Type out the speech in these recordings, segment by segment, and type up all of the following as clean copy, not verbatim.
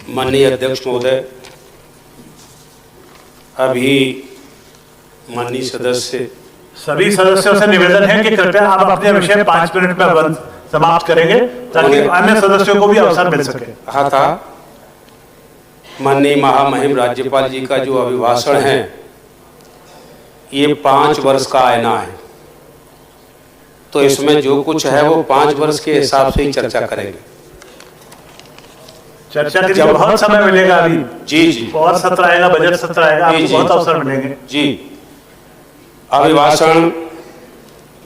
माननीय अध्यक्ष महोदय, अभी माननीय सदस्य सभी सदस्यों से निवेदन है कि कृपया आप अपने विषय 5 मिनट में समाप्त करेंगे ताकि अन्य सदस्यों को भी अवसर मिल सके। कहा था माननीय महामहिम राज्यपाल जी का जो अभिभाषण है ये 5 वर्ष का आईना है, तो इसमें जो कुछ है वो 5 वर्ष के हिसाब से ही चर्चा करेंगे। चर्चा के लिए बहुत समय मिलेगा अभी। जी बहुत सत्र आएगा, बजट सत्र आएगा, आपको बहुत अवसर मिलेंगे। जी, अभिभाषण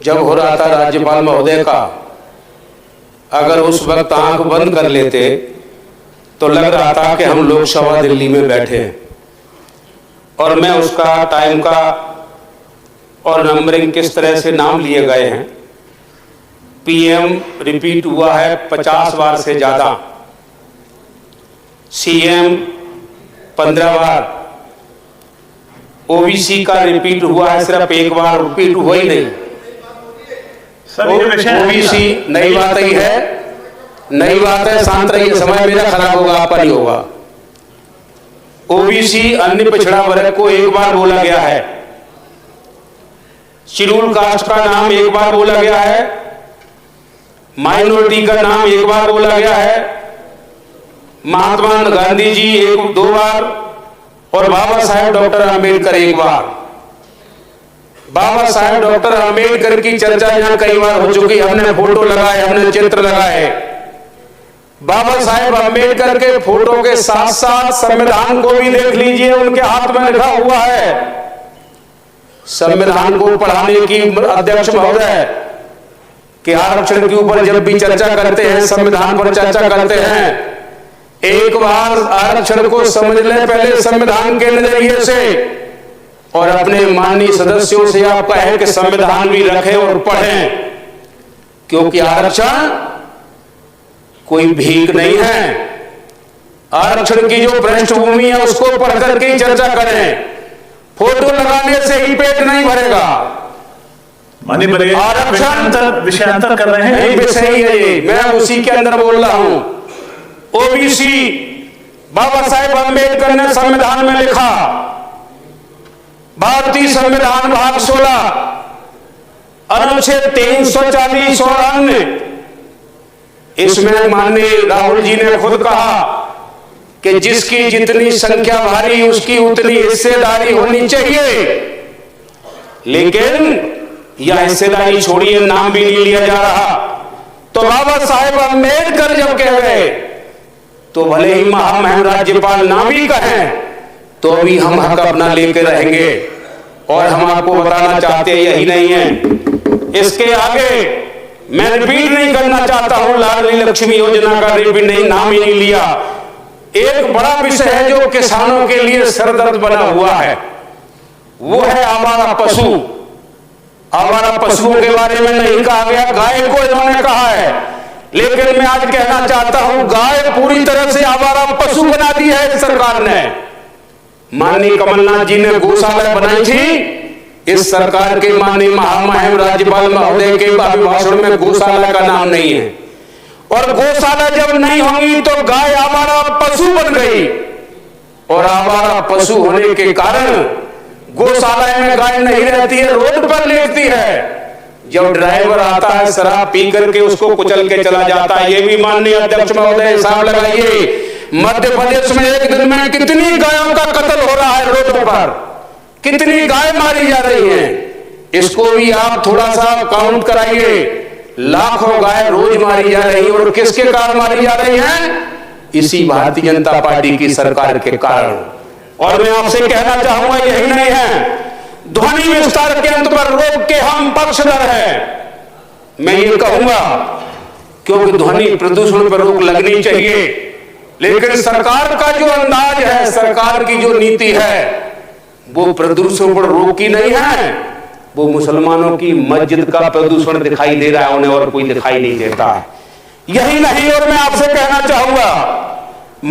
जब हो रहा था राज्यपाल महोदय का, अगर उस वक्त आंख बंद कर लेते तो लग रहा था कि हम लोकसभा दिल्ली में बैठे हैं, और मैं उसका टाइम का और नंबरिंग किस तरह से नाम लिए गए हैं। पीएम रिपीट हुआ है 50 बार से ज्यादा, सीएम 15 बार, ओबीसी का रिपीट हुआ है सिर्फ 1 बार, रिपीट हुआ ही नहीं। ओबीसी नई बात ही है, नई बात है, शांत रहिए, समय मेरा खराब होगा, आपका नहीं होगा। ओबीसी अन्य पिछड़ा वर्ग को 1 बार बोला गया है, शेड्यूल कास्ट का नाम 1 बार बोला गया है, माइनॉरिटी का नाम 1 बार बोला गया है, महात्मा गांधी जी 1-2 बार, और बाबा साहेब डॉक्टर आम्बेडकर 1 बार। बाबा साहेब डॉक्टर आम्बेडकर की चर्चा यहाँ कई बार हो चुकी, हमने फोटो लगाए, हमने चित्र लगाए। बाबा साहेब आम्बेडकर के फोटो के साथ साथ संविधान को भी देख लीजिए, उनके हाथ में लिखा हुआ है। संविधान को पढ़ाने की अध्यक्ष महोदय कि आरक्षण के ऊपर जब भी चर्चा करते हैं, संविधान पर चर्चा करते हैं, एक बार आरक्षण को समझ लें पहले संविधान के नजरिए से, और अपने माननीय सदस्यों से आप कहें कि संविधान भी रखें और पढ़ें, क्योंकि आरक्षण कोई भीख नहीं है। आरक्षण की जो पृष्ठभूमि है उसको पढ़ करके चर्चा करें, फोटो लगाने से ही पेट नहीं भरेगा। आरक्षण विषयांतर कर रहे हैं, विषय ही है ये, मैं उसी के अंदर बोल रहा हूं। ओबीसी बाबा साहेब अम्बेडकर ने संविधान में लिखा, भारतीय संविधान भाग 16 अनुच्छेद 340 और अन्य, इसमें माननीय राहुल जी ने खुद कहा कि जिसकी जितनी संख्या भारी उसकी उतनी हिस्सेदारी होनी चाहिए, लेकिन यह हिस्सेदारी छोड़िए, नाम भी नहीं लिया जा रहा। तो बाबा साहेब अम्बेडकर जब कह गए तो भले ही महामहिम राज्यपाल ना भी कहें तो भी हम हक अपना लेकर रहेंगे, और हम आपको बताना चाहते यही नहीं है। इसके आगे मैं रिपीट नहीं करना चाहता हूं, लाडली लक्ष्मी योजना का रिपीट नहीं, नाम ही नहीं लिया। एक बड़ा विषय है जो किसानों के लिए सरदर्द बना हुआ है, वो है आवारा पशु। आवारा पशुओं के बारे में नहीं कहा गया, गाय को इन्होंने कहा है, लेकिन मैं आज कहना चाहता हूं गाय पूरी तरह से आवारा पशु बना दी है सरकार ने। माननीय कमलनाथ जी ने गौशाला बनाई थी, इस सरकार के माननीय महामहिम राज्यपाल महोदय के अभिभाषण में गौशाला का नाम नहीं है। और गौशाला जब नहीं होगी तो गाय आवारा पशु बन गई, और आवारा पशु होने के कारण गौशाला में गाय नहीं रहती है, रोड पर लेटती है। जब ड्राइवर आता है शराब पी करके उसको कुचल के चला जाता है। ये भी माननीय अध्यक्ष महोदय हिसाब लगाइए, मध्य प्रदेश में एक दिन में कितनी गायों का कत्ल हो रहा है, रोड पर कितनी गाय मारी जा रही हैं, इसको भी आप थोड़ा सा काउंट कराइए। लाखों गाय रोज मारी जा रही है, और किसके कारण मारी जा रही हैं? इसी भारतीय जनता पार्टी की सरकार के कारण। और मैं आपसे कहना चाहूंगा यही नहीं है, ध्वनि विस्तार के अंत पर रोक के हम पक्षधर हैं। मैं ये कहूंगा क्योंकि ध्वनि प्रदूषण पर रोक लगनी चाहिए, लेकिन सरकार का जो अंदाज है, सरकार की जो नीति है, वो प्रदूषण पर रोक ही नहीं है, वो मुसलमानों की मस्जिद का प्रदूषण दिखाई दे रहा है उन्हें, और कोई दिखाई नहीं देता है। यही नहीं, और मैं आपसे कहना चाहूंगा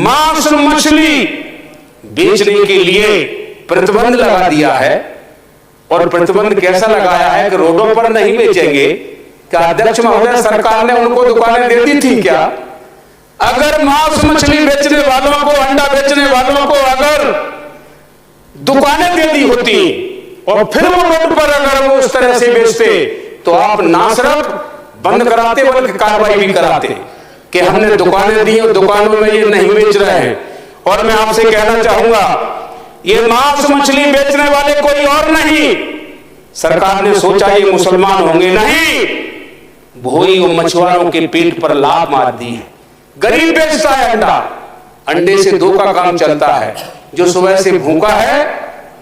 मांस मछली बेचने के लिए प्रतिबंध लगा दिया है, और प्रतिबंध कैसा लगाया है कि रोडों पर नहीं बेचेंगे। क्या अध्यक्ष महोदय सरकार ने उनको दुकानें दे दी थी क्या? अगर मांस मछली बेचने वालों को दुकानें दे दी होती और फिर वो रोड पर अगर वो उस तरह से बेचते तो आप ना सिर्फ बंद कराते बल्कि कार्रवाई भी कराते कि हमने दुकानें दी और दुकानों में ये नहीं बेच रहे हैं। और मैं आपसे कहना चाहूंगा, ये मांस मछली बेचने वाले कोई और नहीं, सरकार ने सोचा ये मुसलमान होंगे, नहीं, भोई और मछुआरों के पेट पर लात मार दी है। गरीब बेचता है अंडा, अंडे से 2 का काम चलता है। जो सुबह से भूखा है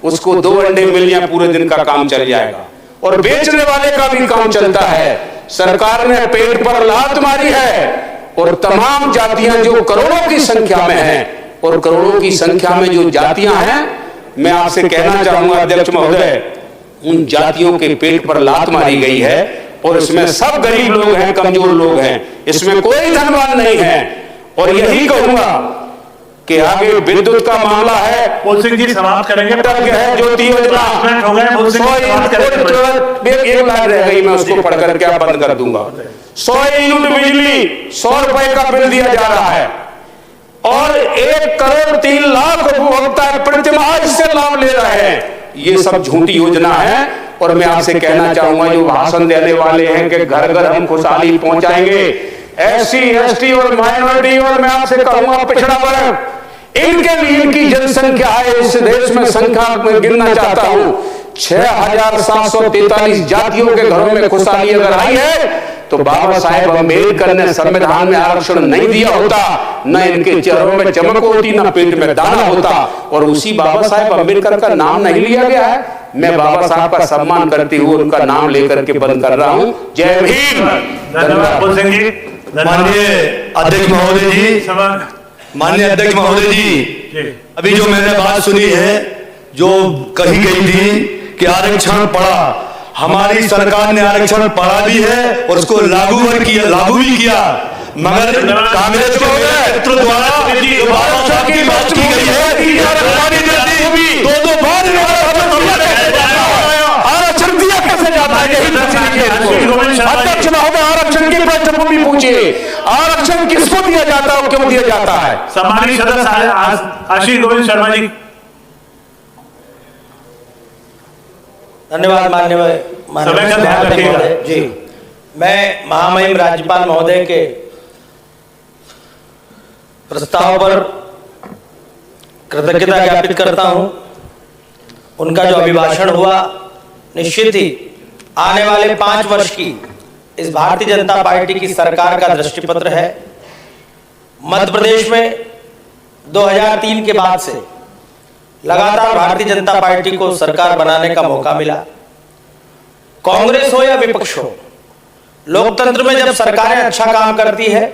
उसको 2 अंडे मिल जाए पूरे दिन का काम चल जाएगा, और बेचने वाले का भी काम चलता है। सरकार ने पेट पर लात मारी है और तमाम जातियां जो करोड़ों की संख्या में हैं, और करोड़ों की संख्या में जो जातियां हैं, मैं आपसे कहना चाहूंगा अध्यक्ष महोदय, उन जातियों के पेट पर लात मारी गई है। और इसमें सब गरीब लोग हैं, कमजोर लोग हैं, इसमें कोई धनवान नहीं है। और यही कहूंगा कि आगे विद्युत का मामला है, पुल सिंह जी समाप्त करेंगे। है ज्योति योजना, हो गए, पुल सिंह जी समाप्त करेंगे। एक लाइन रह गई, मैं उसको पढ़ करके आप बंद कर दूंगा। 100 यूनिट बिजली 100 रुपए का बिल दिया जा रहा है और 1 करोड़ 3 लाख उपभोक्ता प्रतिमाह इससे लाभ ले रहे हैं। ये सब झूठी योजना है। और मैं आपसे कहना चाहूंगा, जो भाषण देने वाले हैं कि घर घर हम खुशहाली पहुंचाएंगे, SC ST और माइनॉरिटी, और मैं आपसे कहूंगा पिछड़ा वर्ग, इनके लिए इनकी जनसंख्या है इस देश में, संख्या में गिनना चाहता हूं 6743 जातियों के घरों में खुशहाली अगर आई है तो बाबा साहेब अम्बेडकर ने संविधान में आरक्षण नहीं दिया होता, न इनके चेहरों में चमक होती, न पेट में दाना होता। और उसी बाबा साहेब अम्बेडकर का नाम नहीं लिया गया है। मैं बाबा साहब का सम्मान करते हुए उनका नाम लेकर के बंद कर रहा हूं। जय भीम। धन्यवाद पुल सिंह जी। माननीय अध्यक्ष महोदय जी, माननीय अध्यक्ष महोदय जी, अभी जो मैंने बात सुनी है, जो कही गई थी कि आरक्षण पड़ा, हमारी सरकार ने आरक्षण पढ़ा भी है और उसको लागू भी किया, मगर कांग्रेस के नेतृत्व द्वारा आरक्षण की बात की गई है। आरक्षण दिया कैसे जाता है, अध्यक्ष महोदय, आरक्षण की पृष्ठभूमि पूछिए, आरक्षण किसको दिया जाता है और क्यों दिया जाता है। सम्मानित सदस्य आशीष गोविंद शर्मा जी। धन्यवाद माननीय जी। मैं महामहिम राज्यपाल महोदय के प्रस्ताव पर कृतज्ञता ज्ञापित करता हूं। उनका जो अभिभाषण हुआ निश्चित ही आने वाले 5 वर्ष की इस भारतीय जनता पार्टी की सरकार का दृष्टिपत्र है। मध्य प्रदेश में 2003 के बाद से लगातार भारतीय जनता पार्टी को सरकार बनाने का मौका मिला। कांग्रेस हो या विपक्ष हो, लोकतंत्र में जब सरकारें अच्छा काम करती है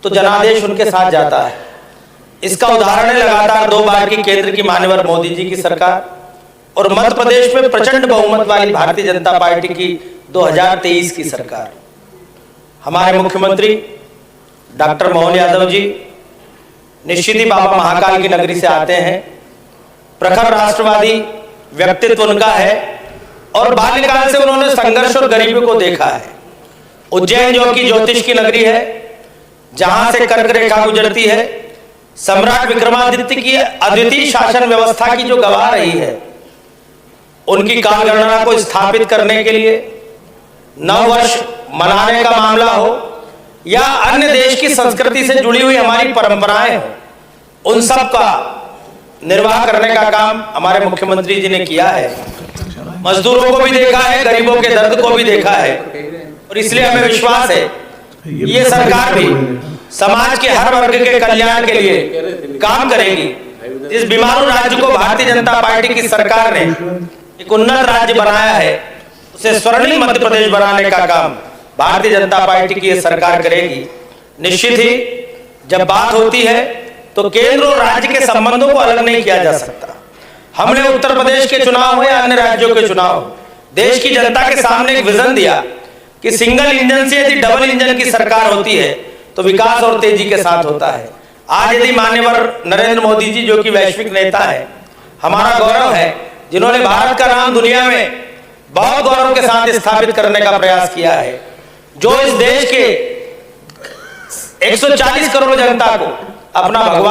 तो जनादेश उनके साथ जाता है। इसका उदाहरण है लगातार 2 बार की केंद्र की माननीय मोदी जी की सरकार और मध्य प्रदेश में प्रचंड बहुमत वाली भारतीय जनता पार्टी की 2023 की सरकार। हमारे मुख्यमंत्री डॉक्टर मोहन यादव जी निश्चित ही बाबा महाकाल की नगरी से आते हैं। प्रखर राष्ट्रवादी व्यक्तित्व उनका है और बाल्यकाल से उन्होंने संघर्ष और गरीबी को देखा है। उज्जैन जो कि ज्योतिष की नगरी है, जहां से कर्क रेखा गुजरती है, सम्राट विक्रमादित्य की अद्वितीय शासन व्यवस्था की जो गवाह रही है, उनकी कालगणना को स्थापित करने के लिए नव वर्ष मनाने का मामला हो या अन्य देश की संस्कृति से जुड़ी हुई हमारी परंपराएं हो, उन सब का निर्वाह करने का काम हमारे मुख्यमंत्री जी ने किया है। मजदूरों को भी देखा है, गरीबों के दर्द को भी देखा है और इसलिए हमें विश्वास है ये सरकार भी समाज के हर वर्ग के कल्याण के लिए काम करेगी। इस बीमारू राज्य को भारतीय जनता पार्टी की सरकार ने एक उन्नत राज्य बनाया है, उसे स्वर्णिम मध्य प्रदेश बनाने का काम भारतीय जनता पार्टी की ये सरकार करेगी। निश्चित ही जब बात होती है तो केंद्र और राज्य के संबंधों को अलग नहीं किया जा सकता। हमने उत्तर प्रदेश के चुनाव हो या अन्य राज्यों के चुनाव, देश की जनता के सामने एक विजन दिया कि सिंगल इंजन से यदि डबल इंजन की सरकार होती है तो विकास और तेजी के साथ होता है। आज यदि माननीय नरेंद्र मोदी जी जो कि वैश्विक नेता है, हमारा गौरव है, जिन्होंने भारत का नाम दुनिया में बहुत गौरव के साथ स्थापित करने का प्रयास किया है, जो इस देश के 140 करोड़ जनता को अपना भगवान